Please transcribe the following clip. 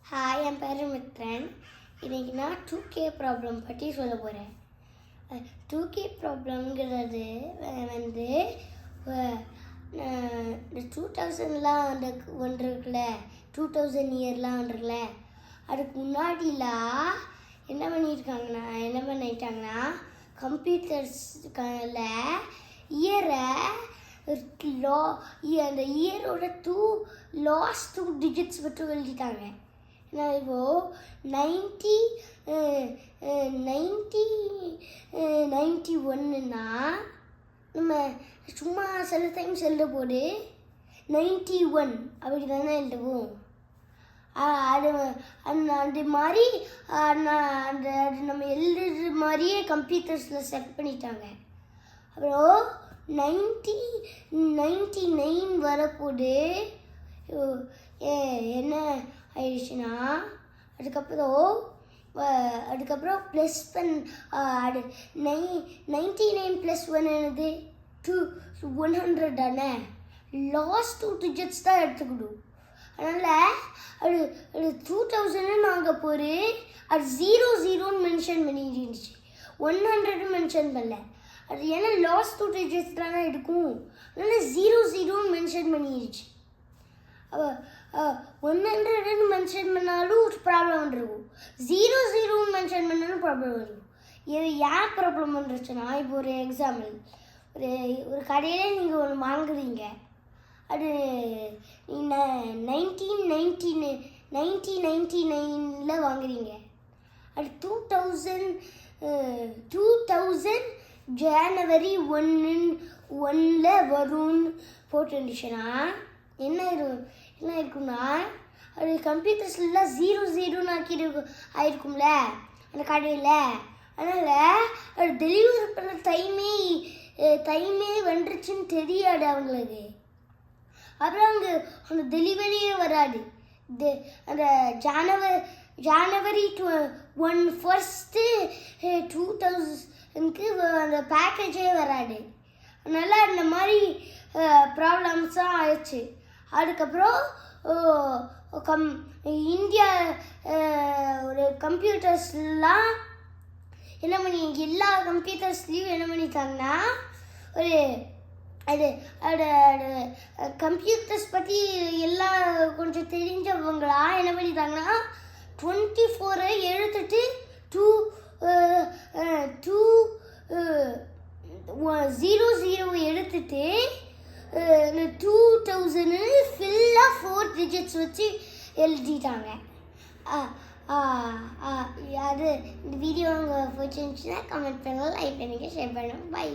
Hi, என் பேர் மித்ரன். இன்றைக்கி நான் 2K ப்ராப்ளம் பற்றி சொல்ல போகிறேன். 2K ப்ராப்ளம்ங்கிறது வந்து இந்த 2000லாம் வந்துருக்குல்ல, 2000 இயர்லாம் வந்துருக்குல்ல, அதுக்கு முன்னாடிலாம் என்ன பண்ணிட்டாங்கன்னா கம்ப்யூட்டர்ஸ்ல இயரை அந்த இயரோட லாஸ்ட் 2 டிஜிட்ஸ் மட்டும் எழுதிட்டாங்க. நான் இப்போது 91ன்னா நம்ம சும்மா சில டைம்ஸ் எழுத போது 91 அப்படி தானே எழுதுவோம். அது மாதிரி அது நம்ம எழுதுறது மாதிரியே கம்ப்யூட்டர்ஸில் செட் பண்ணிட்டாங்க. அப்புறம் 99 வரப்போது என்ன ஆயிடுச்சுன்னா அதுக்கப்புறம் ப்ளஸ் அது 99 + 1 என்னது 100 தானே. லாஸ்ட் 2 டிஜிட்ஸ் தான் எடுத்துக்கணும். அதனால் அது 2000 நாங்கள் போது அது 00ன்னு மென்ஷன் பண்ணிருந்துச்சு, 100 மென்ஷன் பண்ணல. அது ஏன்னா லாஸ்ட் 2 டிஜிட்ஸ் தானே எடுக்கும், அதனால் 00ன்னு மென்ஷன் பண்ணிடுச்சு. 100ன்னு மென்ஷன் பண்ணாலும் ஒரு ப்ராப்ளம் வந்துருக்கும், 00ன்னு மென்ஷன் பண்ணாலும் ப்ராப்ளம் வரும். இது ஏன் ப்ராப்ளம் வந்துருச்சுன்னா, இப்போ ஒரு எக்ஸாம்பிள், ஒரு கடையில் நீங்கள் ஒன்று வாங்குறீங்க, அது 1999 வாங்குறீங்க, அது 2000 ஜனவரி 1 வரும்னு போட்டுருந்துச்சுன்னா என்ன இருக்குன்னா, அது கம்ப்யூட்டர்ஸ்லாம் 00ன்னு ஆயிருக்கும்ல அந்த கடையில். அதனால் அது டெலிவரி பண்ண டைமே வந்துருச்சுன்னு தெரியாது அவங்களுக்கு. அப்புறம் அந்த டெலிவரியே வராது. அந்த ஜனவரி 1 2000க்கு அந்த பேக்கேஜே வராது. அதனால் அந்த மாதிரி ப்ராப்ளம்ஸாக ஆயிடுச்சு. அதுக்கப்புறம் இந்தியா ஒரு கம்ப்யூட்டர்ஸ்லாம் எல்லா கம்ப்யூட்டர்ஸ்லேயும் என்ன பண்ணிட்டாங்கன்னா, அது கம்ப்யூட்டர்ஸ் பற்றி கொஞ்சம் தெரிஞ்சவங்களா என்ன பண்ணிட்டாங்கன்னா 24 எடுத்துட்டு 00 எடுத்துட்டு 2000 ஃபுல்லாக 4 டிஜிட்ஸ் வச்சு எழுதிட்டாங்க. அது இந்த வீடியோ உங்களுக்கு பிடிச்சிருந்துச்சுன்னா கமெண்ட் பண்ணுங்கள், லைக் பண்ணுங்கள், ஷேர் பண்ணுங்கள். பை.